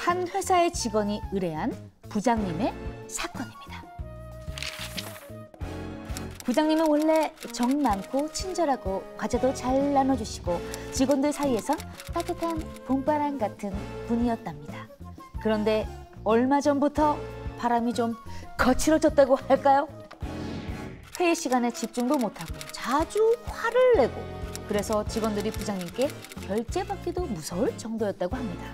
한 회사의 직원이 의뢰한 부장님의 사건입니다. 부장님은 원래 정 많고 친절하고 과제도 잘 나눠주시고 직원들 사이에선 따뜻한 봄바람 같은 분이었답니다. 그런데 얼마 전부터 바람이 좀 거칠어졌다고 할까요? 회의 시간에 집중도 못하고 자주 화를 내고 그래서 직원들이 부장님께 결제받기도 무서울 정도였다고 합니다.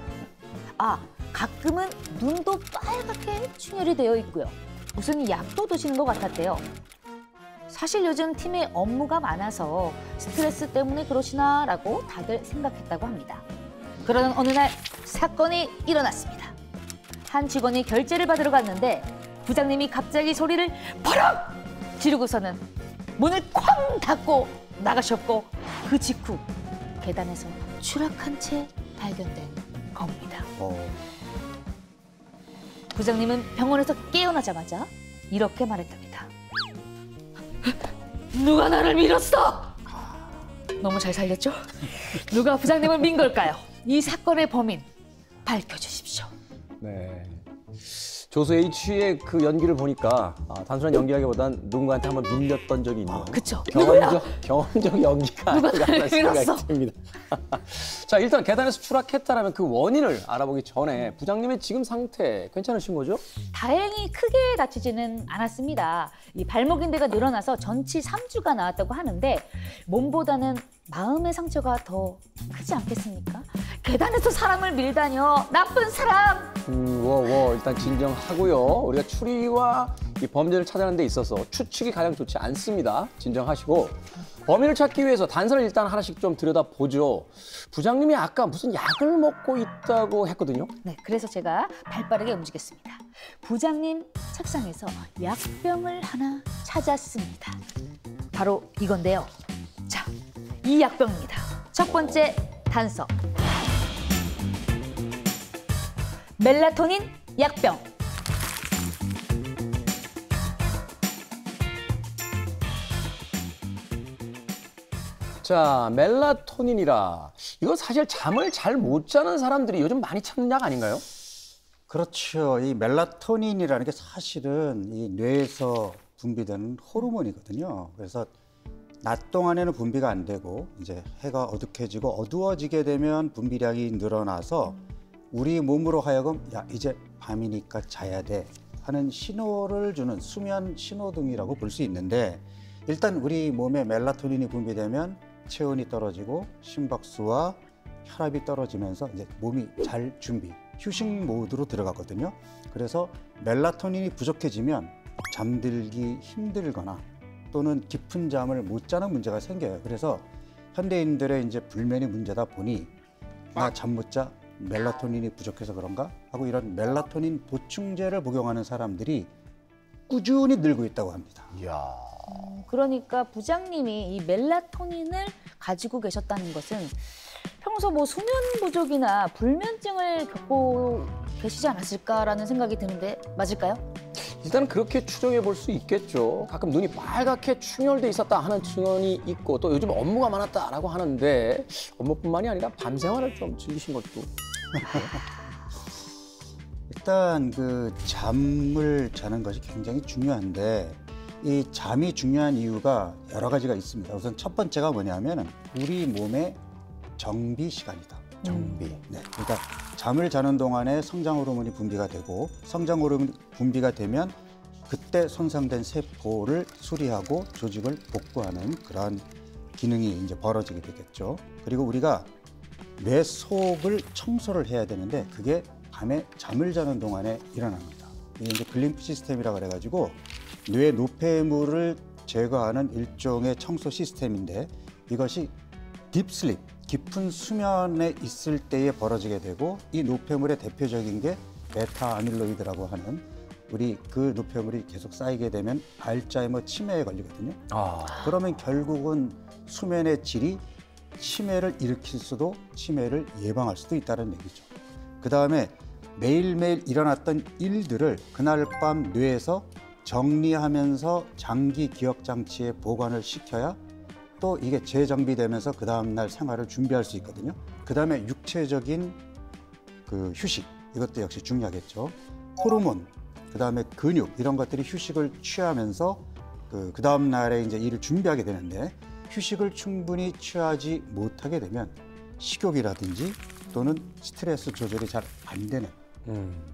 아, 가끔은 눈도 빨갛게 충혈이 되어 있고요. 무슨 약도 드시는 것 같았대요. 사실 요즘 팀에 업무가 많아서 스트레스 때문에 그러시나라고 다들 생각했다고 합니다. 그러던 어느 날 사건이 일어났습니다. 한 직원이 결제를 받으러 갔는데 부장님이 갑자기 소리를 버럭 지르고서는 문을 쾅 닫고 나가셨고 그 직후 계단에서 추락한 채 발견된 겁니다. 부장님은 병원에서 깨어나자마자 이렇게 말했답니다. 누가 나를 밀었어? 너무 잘 살렸죠? 누가 부장님을 민 걸까요? 이 사건의 범인 밝혀주십시오. 네. 조수 H의 그 연기를 보니까 단순한 연기라기보단 누군가한테 한번 밀렸던 적이 있는 그쵸? 경험적 연기가 누가 아닌가 나를 하는 생각이 밀었어? 듭니다. 자, 일단 계단에서 추락했다라면 그 원인을 알아보기 전에 부장님의 지금 상태 괜찮으신 거죠? 다행히 크게 다치지는 않았습니다. 이 발목 인대가 늘어나서 전치 3주가 나왔다고 하는데 몸보다는 마음의 상처가 더 크지 않겠습니까? 계단에서 사람을 밀다뇨. 나쁜 사람. 일단 진정하고요. 우리가 추리와 이 범죄를 찾아내는 데 있어서 추측이 가장 좋지 않습니다. 진정하시고 범인을 찾기 위해서 단서를 일단 하나씩 좀 들여다보죠. 부장님이 아까 무슨 약을 먹고 있다고 했거든요. 네, 그래서 제가 발빠르게 움직였습니다. 부장님 책상에서 약병을 하나 찾았습니다. 바로 이건데요. 자, 이 약병입니다. 첫 번째 단서. 멜라토닌 약병. 자, 멜라토닌이라. 이거 사실 잠을 잘 못 자는 사람들이 요즘 많이 찾는 약 아닌가요? 그렇죠. 이 멜라토닌이라는 게 사실은 이 뇌에서 분비되는 호르몬이거든요. 그래서 낮 동안에는 분비가 안 되고 이제 해가 어둑해지고 어두워지게 되면 분비량이 늘어나서 우리 몸으로 하여금 야, 이제 밤이니까 자야 돼 하는 신호를 주는 수면 신호등이라고 볼 수 있는데 일단 우리 몸에 멜라토닌이 분비되면 체온이 떨어지고 심박수와 혈압이 떨어지면서 이제 몸이 잘 준비, 휴식 모드로 들어가거든요. 그래서 멜라토닌이 부족해지면 잠들기 힘들거나 또는 깊은 잠을 못 자는 문제가 생겨요. 그래서 현대인들의 이제 불면이 문제다 보니 나 잠 못 자, 멜라토닌이 부족해서 그런가 하고 이런 멜라토닌 보충제를 복용하는 사람들이 꾸준히 늘고 있다고 합니다. 이야. 그러니까 부장님이 이 멜라토닌을 가지고 계셨다는 것은 평소 뭐 수면 부족이나 불면증을 겪고 계시지 않았을까라는 생각이 드는데 맞을까요? 일단 그렇게 추정해 볼 수 있겠죠. 가끔 눈이 빨갛게 충혈돼 있었다 하는 증언이 있고 또 요즘 업무가 많았다라고 하는데 업무뿐만이 아니라 밤 생활을 좀 즐기신 것도. 일단 그 잠을 자는 것이 굉장히 중요한데 이 잠이 중요한 이유가 여러 가지가 있습니다. 우선 첫 번째가 뭐냐면 우리 몸의 정비 시간이다. 정비. 네. 그러니까 잠을 자는 동안에 성장 호르몬이 분비가 되고 성장 호르몬이 분비가 되면 그때 손상된 세포를 수리하고 조직을 복구하는 그러한 기능이 이제 벌어지게 되겠죠. 그리고 우리가 뇌 속을 청소를 해야 되는데 그게 밤에 잠을 자는 동안에 일어납니다. 이게 이제 글림프 시스템이라 그래가지고 뇌 노폐물을 제거하는 일종의 청소 시스템인데 이것이 딥슬립, 깊은 수면에 있을 때에 벌어지게 되고 이 노폐물의 대표적인 게 베타 아밀로이드라고 하는 우리 그 노폐물이 계속 쌓이게 되면 알츠하이머 치매에 걸리거든요. 그러면 결국은 수면의 질이 치매를 일으킬 수도 치매를 예방할 수도 있다는 얘기죠. 그 다음에 매일매일 일어났던 일들을 그날 밤 뇌에서 정리하면서 장기 기억 장치에 보관을 시켜야 또 이게 재정비되면서 그 다음날 생활을 준비할 수 있거든요. 그 다음에 육체적인 그 휴식, 이것도 역시 중요하겠죠. 호르몬, 그다음에 근육 이런 것들이 휴식을 취하면서 그 다음 날에 이제 일을 준비하게 되는데 휴식을 충분히 취하지 못하게 되면 식욕이라든지 또는 스트레스 조절이 잘 안 되는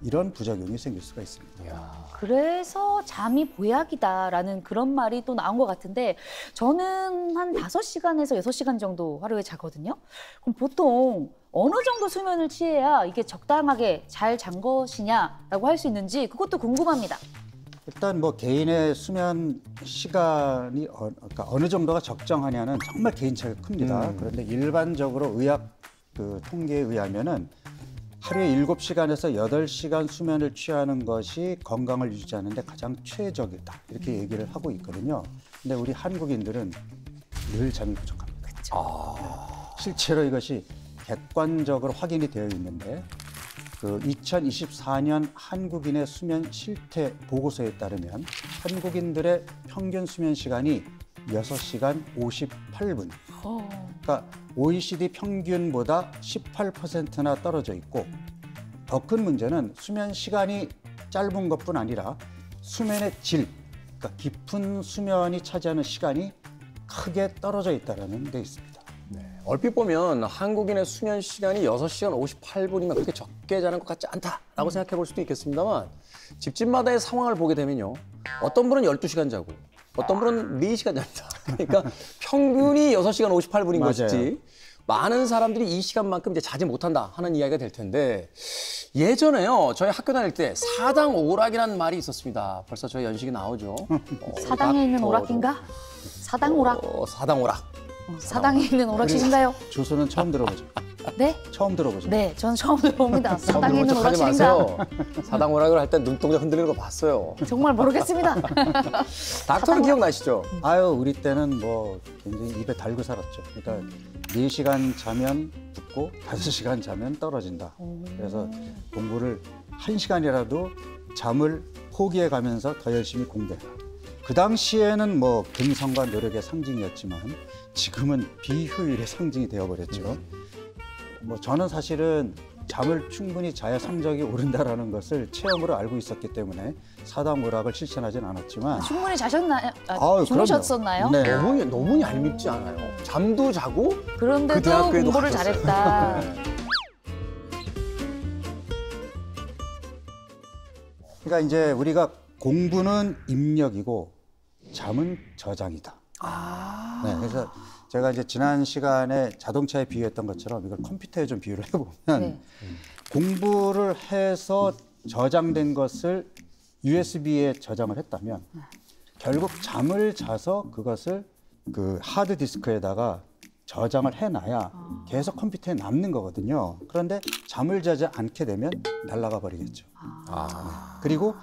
이런 부작용이 생길 수가 있습니다. 그래서 잠이 보약이다라는 그런 말이 또 나온 것 같은데 저는 한 5시간에서 6시간 정도 하루에 자거든요. 그럼 보통 어느 정도 수면을 취해야 이게 적당하게 잘 잔 것이냐라고 할 수 있는지 그것도 궁금합니다. 일단 뭐 개인의 수면 시간이 그러니까 어느 정도가 적정하냐는 정말 개인 차이가 큽니다. 그런데 일반적으로 의학 그 통계에 의하면은 하루에 7시간에서 8시간 수면을 취하는 것이 건강을 유지하는 데 가장 최적이다. 이렇게 얘기를 하고 있거든요. 근데 우리 한국인들은 늘 잠이 부족합니다. 실제로 이것이 객관적으로 확인이 되어 있는데 그 2024년 한국인의 수면 실태 보고서에 따르면 한국인들의 평균 수면 시간이 6시간 58분. 그러니까 OECD 평균보다 18%나 떨어져 있고 더 큰 문제는 수면 시간이 짧은 것뿐 아니라 수면의 질, 그러니까 깊은 수면이 차지하는 시간이 크게 떨어져 있다는 데 있습니다. 얼핏 보면 한국인의 수면 시간이 6시간 58분이면 그렇게 적게 자는 것 같지 않다라고 생각해 볼 수도 있겠습니다만 집집마다의 상황을 보게 되면요. 어떤 분은 12시간 자고 어떤 분은 4시간 잡니다. 그러니까 평균이 6시간 58분인 것이지 많은 사람들이 이 시간만큼 이제 자지 못한다 하는 이야기가 될 텐데 예전에요. 저희 학교 다닐 때 사당 오락이라는 말이 있었습니다. 벌써 저희 연식이 나오죠. 사당에 있는 오락인가? 사당 오락. 사당 오락. 사당에 있는 오락실인가요? 주소는 처음 들어보죠. 네? 처음 들어보죠. 네, 전 처음 들어봅니다. 처음 사당에 있는 들어본 척하지 오락실인가? 마세요. 사당 오락을 할 때 눈동자 흔들리는 거 봤어요. 정말 모르겠습니다. 닥터는 기억나시죠? 아유, 우리 때는 뭐 굉장히 입에 달고 살았죠. 그러니까 4시간 자면 붙고 5시간 자면 떨어진다. 그래서 공부를 1시간이라도 잠을 포기해 가면서 더 열심히 공부해라. 그 당시에는 뭐 근성과 노력의 상징이었지만 지금은 비효율의 상징이 되어버렸죠. 뭐 저는 사실은 잠을 충분히 자야 성적이 오른다라는 것을 체험으로 알고 있었기 때문에 사당 오락을 실천하지는 않았지만 충분히 자셨나요? 아유, 주무셨었나요? 그럼요. 네. 너무 얄밉지 않아요. 잠도 자고 그런데도 그 대학교에도 공부를 가셨어요. 잘했다. 그러니까 이제 우리가 공부는 입력이고 잠은 저장이다. 네, 그래서 제가 이제 지난 시간에 자동차에 비유했던 것처럼 이걸 컴퓨터에 좀 비유를 해보면 네. 공부를 해서 저장된 것을 USB에 저장을 했다면 결국 잠을 자서 그것을 그 하드 디스크에다가 저장을 해놔야 계속 컴퓨터에 남는 거거든요. 그런데 잠을 자지 않게 되면 날아가 버리겠죠. 그리고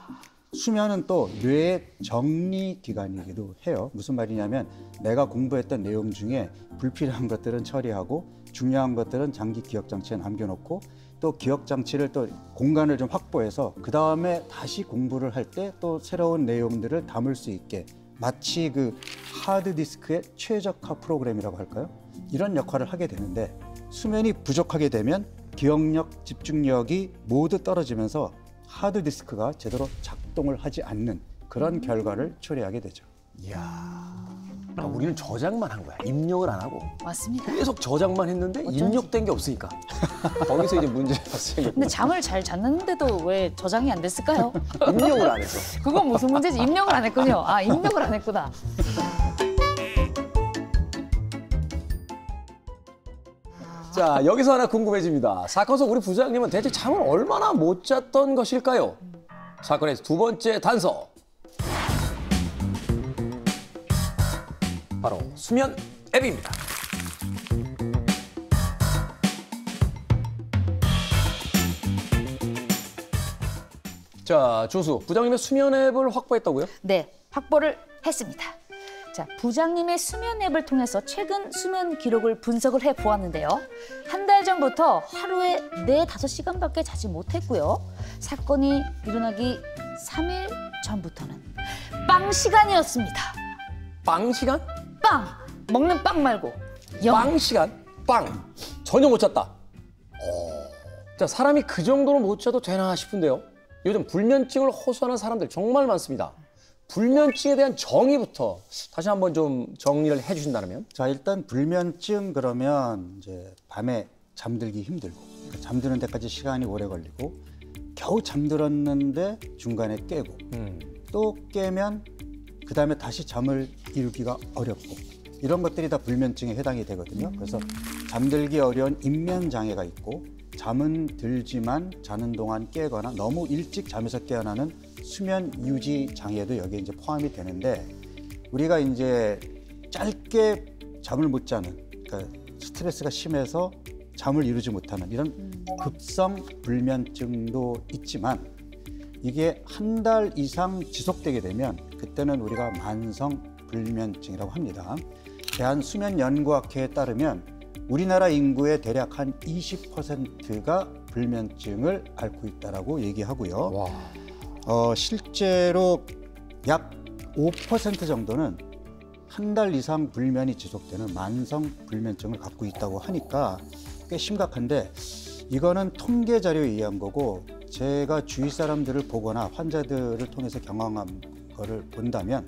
수면은 또 뇌의 정리 기간이기도 해요. 무슨 말이냐면 내가 공부했던 내용 중에 불필요한 것들은 처리하고 중요한 것들은 장기 기억 장치에 남겨놓고 또 기억 장치를 또 공간을 좀 확보해서 그 다음에 다시 공부를 할 때 또 새로운 내용들을 담을 수 있게 마치 그 하드 디스크의 최적화 프로그램이라고 할까요? 이런 역할을 하게 되는데 수면이 부족하게 되면 기억력, 집중력이 모두 떨어지면서 하드 디스크가 제대로 작동을 하지 않는 그런 결과를 초래하게 되죠. 이야. 우리는 저장만 한 거야. 입력을 안 하고. 맞습니다. 계속 저장만 했는데 입력된 게 없으니까. 거기서 이제 문제가 생겼고. 근데 잠을 잘 잤는데도 왜 저장이 안 됐을까요? 입력을 안 해서. 그건 무슨 문제지? 입력을 안 했군요. 아, 입력을 안 했구나. 자, 여기서 하나 궁금해집니다. 사건 속 우리 부장님은 대체 잠을 얼마나 못 잤던 것일까요? 사건의 두 번째 단서. 바로 수면 앱입니다. 자, 조수, 부장님의 수면 앱을 확보했다고요? 네, 확보를 했습니다. 자, 부장님의 수면 앱을 통해서 최근 수면 기록을 분석을 해 보았는데요. 한 달 전부터 하루에 4-5시간밖에 자지 못했고요. 사건이 일어나기 3일 전부터는 빵 시간이었습니다. 빵 시간? 빵! 먹는 빵 말고. 영. 빵 시간? 빵. 전혀 못 잤다. 자, 사람이 그 정도로 못 자도 되나 싶은데요. 요즘 불면증을 호소하는 사람들 정말 많습니다. 불면증에 대한 정의부터 다시 한번 좀 정리를 해주신다면? 자, 일단 불면증 그러면 이제 밤에 잠들기 힘들고 그러니까 잠드는 데까지 시간이 오래 걸리고 겨우 잠들었는데 중간에 깨고 또 깨면 그 다음에 다시 잠을 이루기가 어렵고 이런 것들이 다 불면증에 해당이 되거든요. 그래서 잠들기 어려운 입면 장애가 있고 잠은 들지만 자는 동안 깨거나 너무 일찍 잠에서 깨어나는 수면 유지 장애도 여기에 이제 포함이 되는데 우리가 이제 짧게 잠을 못 자는 그러니까 스트레스가 심해서 잠을 이루지 못하는 이런 급성 불면증도 있지만 이게 한 달 이상 지속되게 되면 그때는 우리가 만성 불면증이라고 합니다. 대한수면연구학회에 따르면 우리나라 인구의 대략 한 20%가 불면증을 앓고 있다라고 얘기하고요. 실제로 약 5% 정도는 한 달 이상 불면이 지속되는 만성 불면증을 갖고 있다고 하니까 꽤 심각한데 이거는 통계 자료에 의한 거고 제가 주위 사람들을 보거나 환자들을 통해서 경험한 거를 본다면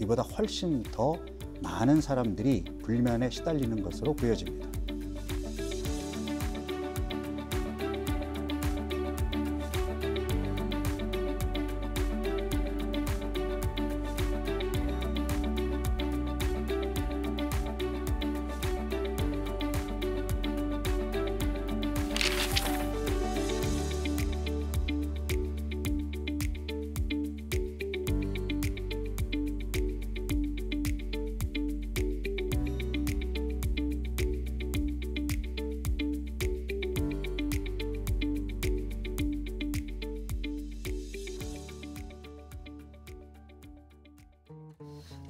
이보다 훨씬 더 많은 사람들이 불면에 시달리는 것으로 보여집니다.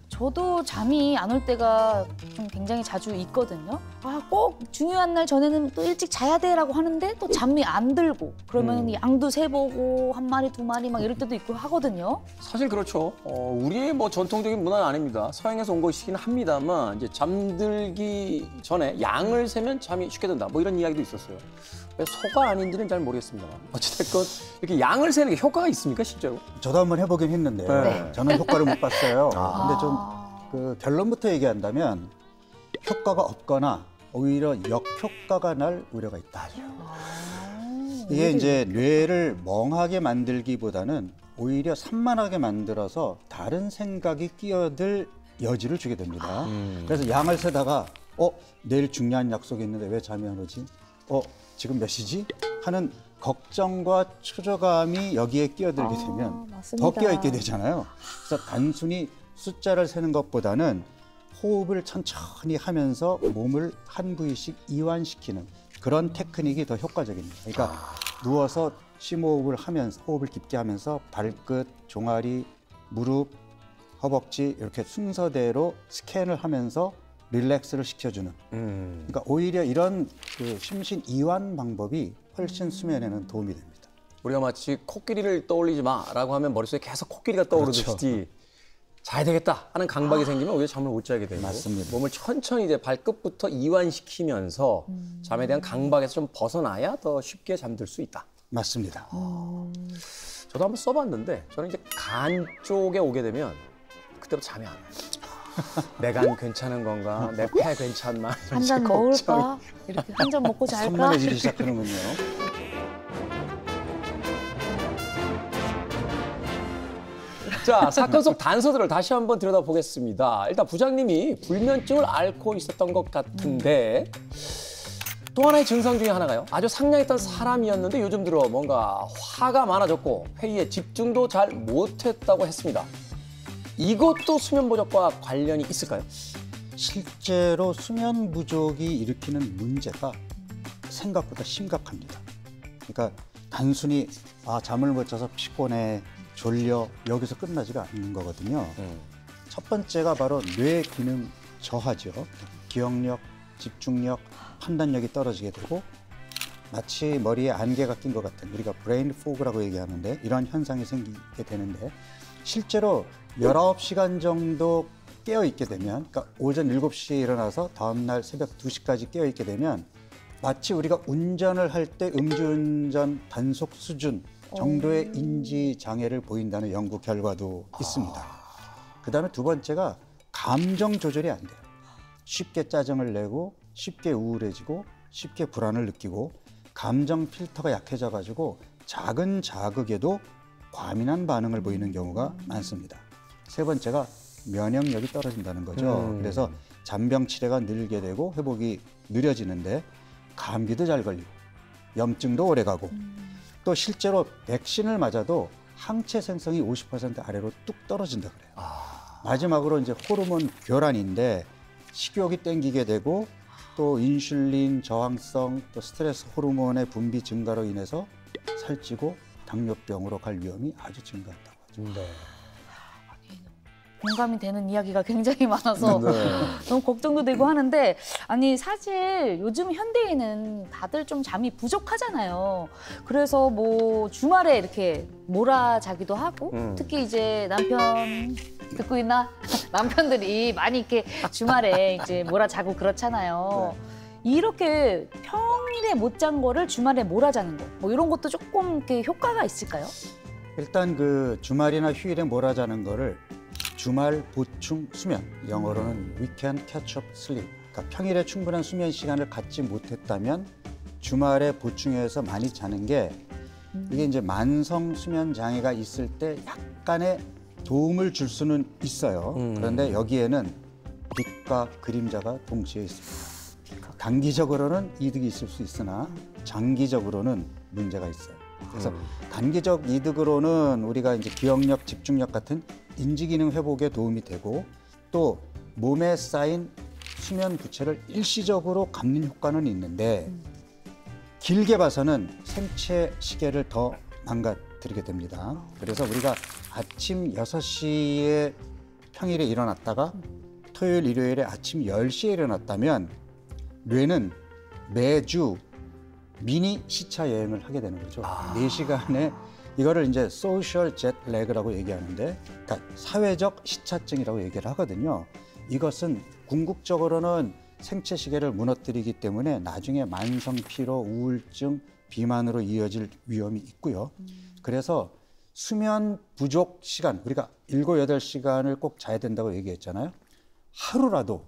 저도 잠이 안 올 때가 좀 굉장히 자주 있거든요. 아, 꼭 중요한 날 전에는 또 일찍 자야 돼라고 하는데 또 잠이 안 들고 그러면 양도 세보고 한 마리 두 마리 막 이럴 때도 있고 하거든요. 사실 그렇죠. 우리의 뭐 전통적인 문화는 아닙니다. 서양에서 온 것이긴 합니다만 이제 잠들기 전에 양을 세면 잠이 쉽게 든다. 뭐 이런 이야기도 있었어요. 왜 소가 아닌지는 잘 모르겠습니다만 어찌됐건 이렇게 양을 세는 게 효과가 있습니까 실제로? 저도 한번 해보긴 했는데요. 네. 저는 효과를 못 봤어요. 근데 좀 그 결론부터 얘기한다면 효과가 없거나 오히려 역효과가 날 우려가 있다. 이게 이제 뇌를 멍하게 만들기보다는 오히려 산만하게 만들어서 다른 생각이 끼어들 여지를 주게 됩니다. 그래서 양을 세다가 내일 중요한 약속이 있는데 왜 잠이 안 오지? 지금 몇 시지? 하는 걱정과 초조감이 여기에 끼어들게 되면 맞습니다. 더 끼어있게 되잖아요. 그래서 단순히 숫자를 세는 것보다는 호흡을 천천히 하면서 몸을 한 부위씩 이완시키는 그런 테크닉이 더 효과적입니다. 그러니까 누워서 심호흡을 하면서 호흡을 깊게 하면서 발끝, 종아리, 무릎, 허벅지 이렇게 순서대로 스캔을 하면서 릴렉스를 시켜주는. 그러니까 오히려 이런 그 심신 이완 방법이 훨씬 수면에는 도움이 됩니다. 우리가 마치 코끼리를 떠올리지 마라고 하면 머릿속에 계속 코끼리가 떠오르듯이 자야 되겠다 하는 강박이 생기면 오히려 잠을 못 자게 되고 맞습니다. 몸을 천천히 이제 발끝부터 이완시키면서 잠에 대한 강박에서 좀 벗어나야 더 쉽게 잠들 수 있다. 맞습니다. 저도 한번 써봤는데 저는 이제 간 쪽에 오게 되면 그때부터 잠이 안 와요. 내 간 괜찮은 건가? 내 폐 괜찮나? 한 잔 먹을까? 이렇게 한 잔 먹고 잘까? 산만해지기 시작하는군요. 자, 사건 속 단서들을 다시 한번 들여다보겠습니다. 일단 부장님이 불면증을 앓고 있었던 것 같은데 또 하나의 증상 중에 하나가요. 아주 상냥했던 사람이었는데 요즘 들어 뭔가 화가 많아졌고 회의에 집중도 잘 못했다고 했습니다. 이것도 수면 부족과 관련이 있을까요? 실제로 수면 부족이 일으키는 문제가 생각보다 심각합니다. 그러니까 단순히 잠을 못 자서 피곤해, 졸려 여기서 끝나지가 않는 거거든요. 첫 번째가 바로 뇌 기능 저하죠. 기억력, 집중력, 판단력이 떨어지게 되고 마치 머리에 안개가 낀 것 같은 우리가 브레인 포그라고 얘기하는데 이런 현상이 생기게 되는데 실제로 19시간 정도 깨어 있게 되면 그러니까 오전 7시에 일어나서 다음 날 새벽 2시까지 깨어 있게 되면 마치 우리가 운전을 할 때 음주운전 단속 수준 정도의 인지 장애를 보인다는 연구 결과도 있습니다. 그다음에 두 번째가 감정 조절이 안 돼요. 쉽게 짜증을 내고 쉽게 우울해지고 쉽게 불안을 느끼고 감정 필터가 약해져 가지고 작은 자극에도 과민한 반응을 보이는 경우가 많습니다. 세 번째가 면역력이 떨어진다는 거죠. 그래서 잔병 치레가 늘게 되고 회복이 느려지는데 감기도 잘 걸리고 염증도 오래 가고 또 실제로 백신을 맞아도 항체 생성이 50% 아래로 뚝 떨어진다 그래요. 마지막으로 이제 호르몬 교란인데 식욕이 땡기게 되고 또 인슐린 저항성 또 스트레스 호르몬의 분비 증가로 인해서 살찌고 당뇨병으로 갈 위험이 아주 증가한다고 하죠. 네. 공감이 되는 이야기가 굉장히 많아서 너무 걱정도 되고 하는데 아니 사실 요즘 현대인은 다들 좀 잠이 부족하잖아요. 그래서 뭐 주말에 이렇게 몰아자기도 하고 특히 이제 남편 듣고 있나? 남편들이 많이 이렇게 주말에 이제 몰아자고 그렇잖아요. 이렇게 평일에 못 잔 거를 주말에 몰아자는 거, 뭐 이런 것도 조금 이렇게 효과가 있을까요? 일단 그 주말이나 휴일에 몰아자는 거를 주말 보충 수면, 영어로는 weekend catch-up sleep. 그러니까 평일에 충분한 수면 시간을 갖지 못했다면 주말에 보충해서 많이 자는 게 이게 이제 만성 수면 장애가 있을 때 약간의 도움을 줄 수는 있어요. 그런데 여기에는 빛과 그림자가 동시에 있습니다. 단기적으로는 이득이 있을 수 있으나 장기적으로는 문제가 있어요. 그래서 단기적 이득으로는 우리가 이제 기억력, 집중력 같은 인지 기능 회복에 도움이 되고 또 몸에 쌓인 수면 부채를 일시적으로 갚는 효과는 있는데 길게 봐서는 생체 시계를 더 망가뜨리게 됩니다. 그래서 우리가 아침 6시에 평일에 일어났다가 토요일, 일요일에 아침 10시에 일어났다면 뇌는 매주 미니 시차 여행을 하게 되는 거죠. 4시간의 이거를 이제 소셜 젯 렉이라고 얘기하는데 그러니까 사회적 시차증이라고 얘기를 하거든요. 이것은 궁극적으로는 생체 시계를 무너뜨리기 때문에 나중에 만성 피로, 우울증, 비만으로 이어질 위험이 있고요. 그래서 수면 부족 시간, 우리가 7, 8시간을 꼭 자야 된다고 얘기했잖아요. 하루라도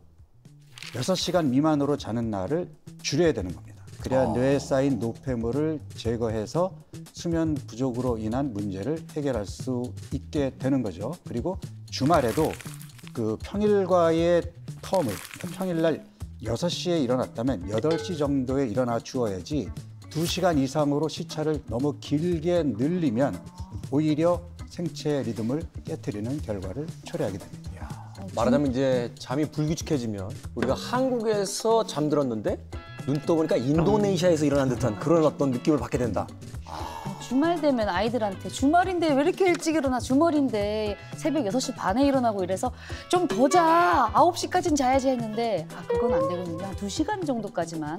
6시간 미만으로 자는 날을 줄여야 되는 겁니다. 그래야 뇌에 쌓인 노폐물을 제거해서 수면 부족으로 인한 문제를 해결할 수 있게 되는 거죠. 그리고 주말에도 그 평일과의 텀을, 그러니까 평일날 6시에 일어났다면 8시 정도에 일어나 주어야지 2시간 이상으로 시차를 너무 길게 늘리면 오히려 생체 리듬을 깨트리는 결과를 초래하게 됩니다. 말하자면 이제 잠이 불규칙해지면 우리가 한국에서 잠들었는데 눈 떠보니까 인도네시아에서 일어난 듯한 그런 어떤 느낌을 받게 된다. 주말 되면 아이들한테 주말인데 왜 이렇게 일찍 일어나? 주말인데 새벽 6시 반에 일어나고 이래서 좀 더 자. 9시까지는 자야지 했는데 그건 안 되거든요. 한 2시간 정도까지만.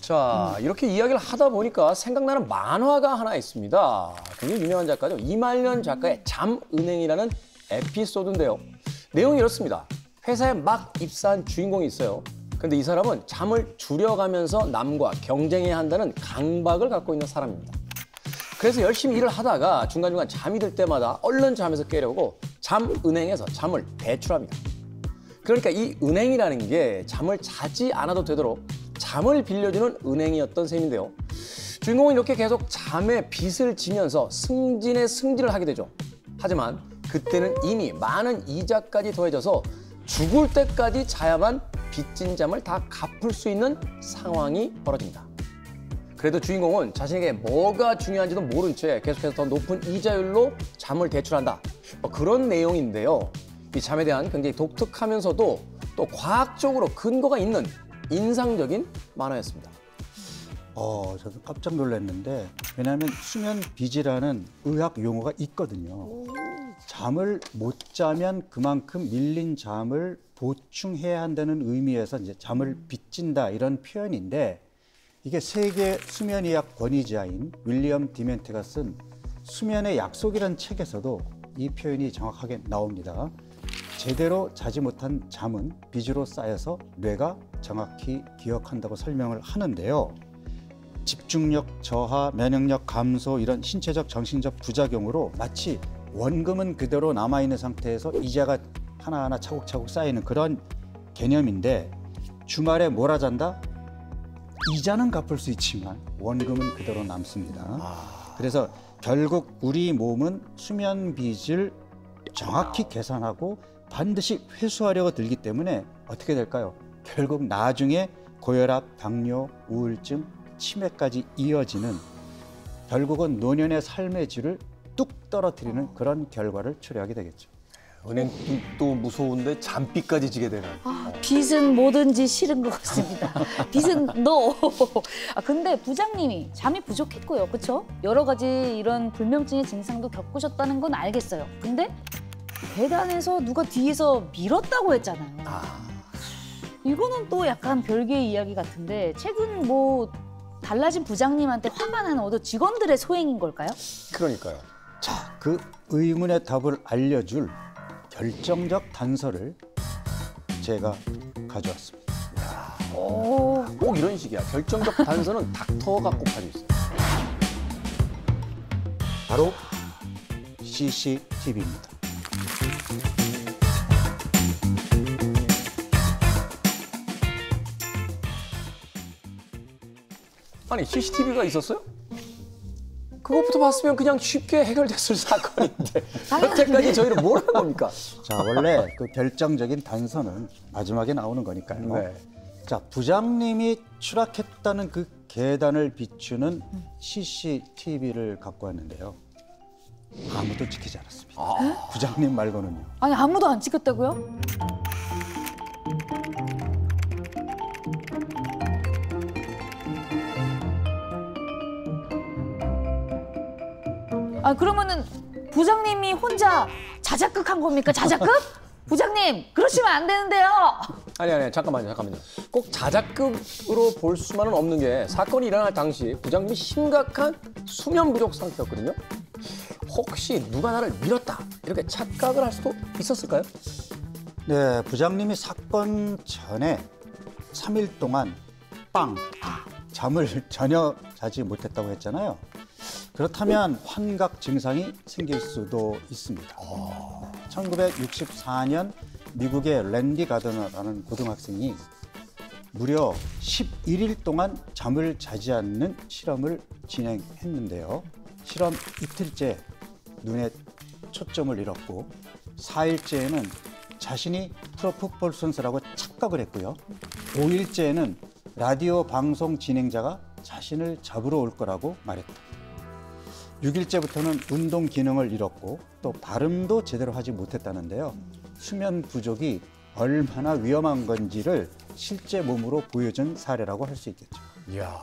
자, 이렇게 이야기를 하다 보니까 생각나는 만화가 하나 있습니다. 굉장히 유명한 작가죠. 이말년 작가의 잠은행이라는 에피소드인데요. 내용이 이렇습니다. 회사에 막 입사한 주인공이 있어요. 근데 이 사람은 잠을 줄여가면서 남과 경쟁해야 한다는 강박을 갖고 있는 사람입니다. 그래서 열심히 일을 하다가 중간중간 잠이 들 때마다 얼른 잠에서 깨려고 잠은행에서 잠을 대출합니다. 그러니까 이 은행이라는 게 잠을 자지 않아도 되도록 잠을 빌려주는 은행이었던 셈인데요. 주인공은 이렇게 계속 잠에 빚을 지면서 승진에 승진을 하게 되죠. 하지만 그때는 이미 많은 이자까지 더해져서 죽을 때까지 자야만 빚진 잠을 다 갚을 수 있는 상황이 벌어집니다. 그래도 주인공은 자신에게 뭐가 중요한지도 모른 채 계속해서 더 높은 이자율로 잠을 대출한다. 그런 내용인데요. 이 잠에 대한 굉장히 독특하면서도 또 과학적으로 근거가 있는 인상적인 만화였습니다. 저도 깜짝 놀랐는데 왜냐하면 수면 비지라는 의학 용어가 있거든요. 잠을 못 자면 그만큼 밀린 잠을 보충해야 한다는 의미에서 이제 잠을 빚진다 이런 표현인데 이게 세계 수면의학 권위자인 윌리엄 디멘트가 쓴 수면의 약속이라는 책에서도 이 표현이 정확하게 나옵니다. 제대로 자지 못한 잠은 빚으로 쌓여서 뇌가 정확히 기억한다고 설명을 하는데요. 집중력 저하, 면역력 감소 이런 신체적, 정신적 부작용으로 마치 원금은 그대로 남아있는 상태에서 이자가 하나하나 차곡차곡 쌓이는 그런 개념인데 주말에 몰아잔다? 이자는 갚을 수 있지만 원금은 그대로 남습니다. 그래서 결국 우리 몸은 수면 빚을 정확히 계산하고 반드시 회수하려고 들기 때문에 어떻게 될까요? 결국 나중에 고혈압, 당뇨, 우울증, 치매까지 이어지는 결국은 노년의 삶의 질을 뚝 떨어뜨리는 그런 결과를 초래하게 되겠죠. 은행빚도 무서운데 잠빚까지 지게 되는. 빚은 뭐든지 싫은 것 같습니다. 빚은 no. 근데 부장님이 잠이 부족했고요. 그렇죠? 여러 가지 이런 불면증의 증상도 겪으셨다는 건 알겠어요. 근데 계단에서 누가 뒤에서 밀었다고 했잖아요. 이거는 또 약간 별개의 이야기 같은데 최근 뭐 달라진 부장님한테 화가 난 어떤 직원들의 소행인 걸까요? 그러니까요. 자, 그 의문의 답을 알려줄 결정적 단서를 제가 가져왔습니다. 꼭 이런 식이야. 결정적 단서는 닥터가 꼭 가지고 있어요. 바로 CCTV입니다. 아니, CCTV가 있었어요? 그것부터 봤으면 그냥 쉽게 해결됐을 사건인데 여태까지 저희는 뭘 한 겁니까? 자, 원래 그 결정적인 단서는 마지막에 나오는 거니까요. 네. 자, 부장님이 추락했다는 그 계단을 비추는 CCTV를 갖고 왔는데요. 아무도 지키지 않았습니다. 부장님 말고는요. 아니 아무도 안 찍혔다고요? 그러면은 부장님이 혼자 자작극한 겁니까? 자작극? 부장님 그러시면 안 되는데요. 아니, 잠깐만요. 꼭 자작극으로 볼 수만은 없는 게 사건이 일어날 당시 부장님이 심각한 수면 부족 상태였거든요. 혹시 누가 나를 밀었다 이렇게 착각을 할 수도 있었을까요? 네, 부장님이 사건 전에 3일 동안 잠을 전혀 자지 못했다고 했잖아요. 그렇다면 환각 증상이 생길 수도 있습니다. 1964년 미국의 랜디 가더너라는 고등학생이 무려 11일 동안 잠을 자지 않는 실험을 진행했는데요. 실험 이틀째 눈에 초점을 잃었고 4일째에는 자신이 프로풋볼 선수라고 착각을 했고요. 5일째에는 라디오 방송 진행자가 자신을 잡으러 올 거라고 말했다. 6일째부터는 운동 기능을 잃었고 또 발음도 제대로 하지 못했다는데요. 수면 부족이 얼마나 위험한 건지를 실제 몸으로 보여준 사례라고 할 수 있겠죠. 이야.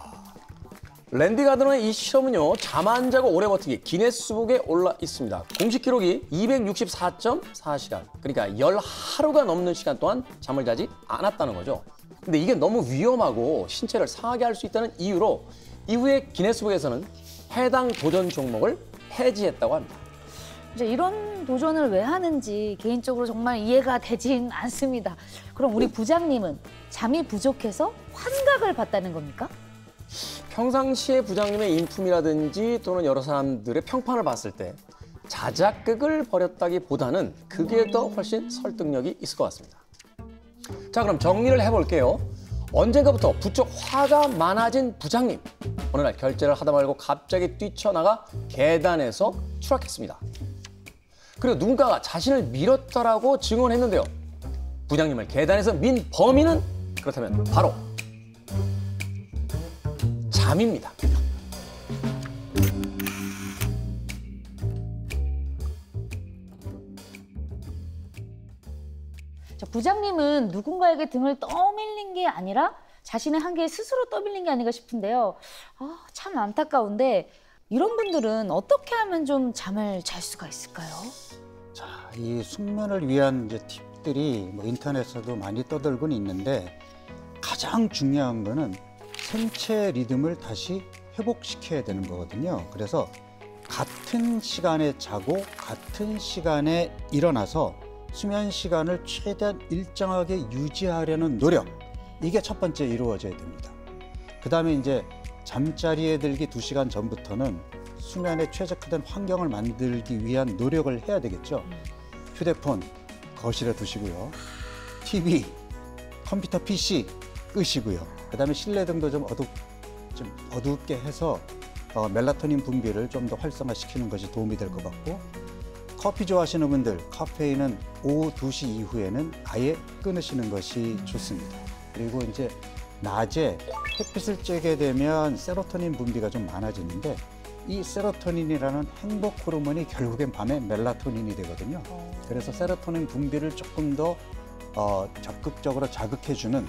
랜디 가드너의 이 실험은요, 잠 안 자고 오래 버티기 기네스북에 올라 있습니다. 공식 기록이 264.4시간, 그러니까 10하루가 넘는 시간 동안 잠을 자지 않았다는 거죠. 근데 이게 너무 위험하고 신체를 상하게 할 수 있다는 이유로 이후에 기네스북에서는 해당 도전 종목을 폐지했다고 합니다. 이제 이런 도전을 왜 하는지 개인적으로 정말 이해가 되진 않습니다. 그럼 우리 부장님은 잠이 부족해서 환각을 봤다는 겁니까? 평상시에 부장님의 인품이라든지 또는 여러 사람들의 평판을 봤을 때 자작극을 벌였다기보다는 그게 더 훨씬 설득력이 있을 것 같습니다. 자, 그럼 정리를 해볼게요. 언젠가부터 부쩍 화가 많아진 부장님. 어느 날 결제를 하다 말고 갑자기 뛰쳐나가 계단에서 추락했습니다. 그리고 누군가가 자신을 밀었다라고 증언했는데요. 부장님을 계단에서 민 범인은 그렇다면 바로 잠입니다. 자, 부장님은 누군가에게 등을 떠밀린 게 아니라 자신의 한계에 스스로 떠밀린 게 아닌가 싶은데요. 참 안타까운데 이런 분들은 어떻게 하면 좀 잠을 잘 수가 있을까요? 자, 이 숙면을 위한 이제 팁들이 뭐 인터넷에도 많이 떠돌고는 있는데 가장 중요한 거는 생체 리듬을 다시 회복시켜야 되는 거거든요. 그래서 같은 시간에 자고 같은 시간에 일어나서 수면 시간을 최대한 일정하게 유지하려는 노력, 이게 첫 번째 이루어져야 됩니다. 그 다음에 이제 잠자리에 들기 2시간 전부터는 수면에 최적화된 환경을 만들기 위한 노력을 해야 되겠죠. 휴대폰 거실에 두시고요. TV, 컴퓨터, PC 끄시고요. 그 다음에 실내등도 좀 어둡게 해서 멜라토닌 분비를 좀 더 활성화시키는 것이 도움이 될 것 같고, 커피 좋아하시는 분들 카페인은 오후 2시 이후에는 아예 끊으시는 것이 좋습니다. 그리고 이제 낮에 햇빛을 쬐게 되면 세로토닌 분비가 좀 많아지는데 이 세로토닌이라는 행복 호르몬이 결국엔 밤에 멜라토닌이 되거든요. 그래서 세로토닌 분비를 조금 더 적극적으로 자극해주는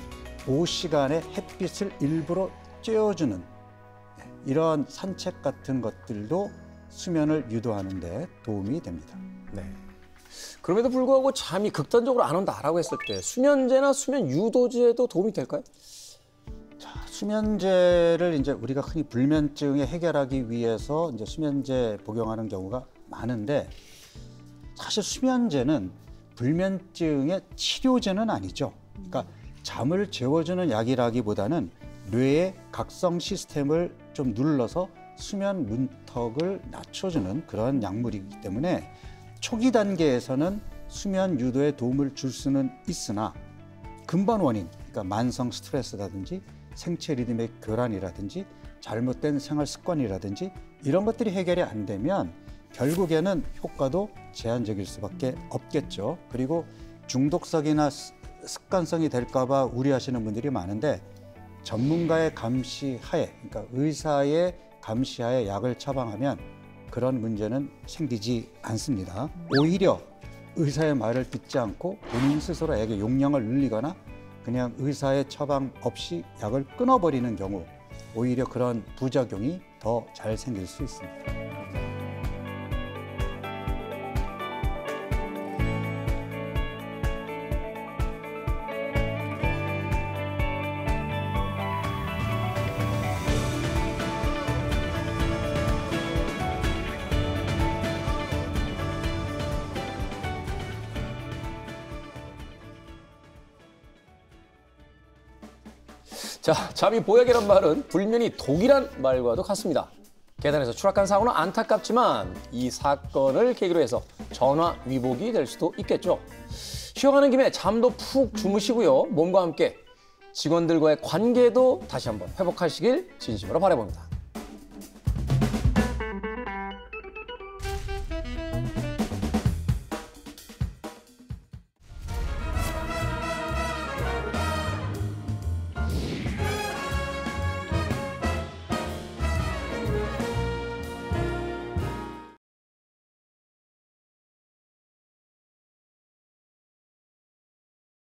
오후 시간에 햇빛을 일부러 쬐어주는 이런 산책 같은 것들도 수면을 유도하는 데 도움이 됩니다. 네. 그럼에도 불구하고 잠이 극단적으로 안 온다라고 했을 때 수면제나 수면 유도제도 도움이 될까요? 자, 수면제를 이제 우리가 흔히 불면증에 해결하기 위해서 이제 수면제 복용하는 경우가 많은데, 사실 수면제는 불면증의 치료제는 아니죠. 그러니까 잠을 재워주는 약이라기보다는 뇌의 각성 시스템을 좀 눌러서 수면 문턱을 낮춰주는 그런 약물이기 때문에 초기 단계에서는 수면 유도에 도움을 줄 수는 있으나 근본 원인, 그러니까 만성 스트레스라든지 생체 리듬의 교란이라든지 잘못된 생활 습관이라든지 이런 것들이 해결이 안 되면 결국에는 효과도 제한적일 수밖에 없겠죠. 그리고 중독성이나 습관성이 될까 봐 우려하시는 분들이 많은데, 전문가의 감시하에, 그러니까 의사의 감시하에 약을 처방하면 그런 문제는 생기지 않습니다. 오히려 의사의 말을 듣지 않고 본인 스스로에게 용량을 늘리거나 그냥 의사의 처방 없이 약을 끊어버리는 경우 오히려 그런 부작용이 더 잘 생길 수 있습니다. 자, 잠이 보약이란 말은 불면이 독이란 말과도 같습니다. 계단에서 추락한 사고는 안타깝지만 이 사건을 계기로 해서 전화 위복이 될 수도 있겠죠. 쉬어가는 김에 잠도 푹 주무시고요. 몸과 함께 직원들과의 관계도 다시 한번 회복하시길 진심으로 바라봅니다.